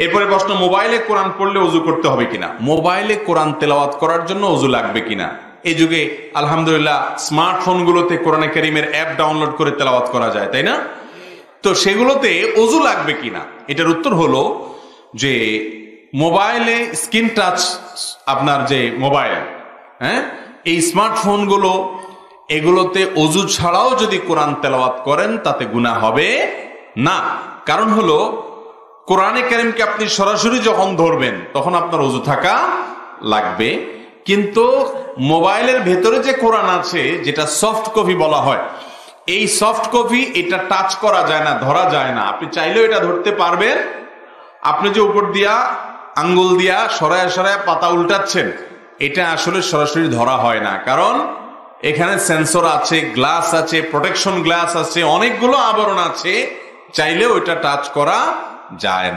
এরপরে প্রশ্ন, মোবাইলে কোরআন পড়লে ওযু করতে হবে কিনা? মোবাইলে কোরআন তেলাওয়াত করার জন্য ওযু লাগবে কিনা? এই যুগে আলহামদুলিল্লাহ স্মার্টফোনগুলোতে কোরআনে কারীমের অ্যাপ ডাউনলোড করে তেলাওয়াত করা যায়, তাই না? তো সেগুলোতে ওযু লাগবে কিনা, এটার উত্তর হলো যে মোবাইলে স্ক্রিন টাচ, আপনার যে মোবাইল, হ্যাঁ, এই স্মার্টফোনগুলো, এগুলোতে ওযু ছাড়াও যদি কোরআন তেলাওয়াত করেন তাতে গুনাহ হবে না। কারণ হলো কোরআনে কারীমকে আপনি সরাসরি যখন ধরবেন তখন আপনার ওযু থাকা লাগবে, কিন্তু মোবাইলের ভেতরে যে কোরআন আছে, যেটা সফট কপি বলা হয়, এই সফট কপি, এটা টাচ করা যায় না, ধরা যায় না। আপনি চাইলেও এটা ধরতে পারবেন। আপনি যে উপর দিয়া আঙ্গুল দিয়া সরায় সরায় পাতা উল্টাচ্ছেন, এটা আসলে সরাসরি ধরা হয় না, কারণ এখানে সেন্সর আছে, গ্লাস আছে, প্রোটেকশন গ্লাস আছে, অনেকগুলো আবরণ আছে, চাইলেও এটা টাচ করা যায় না।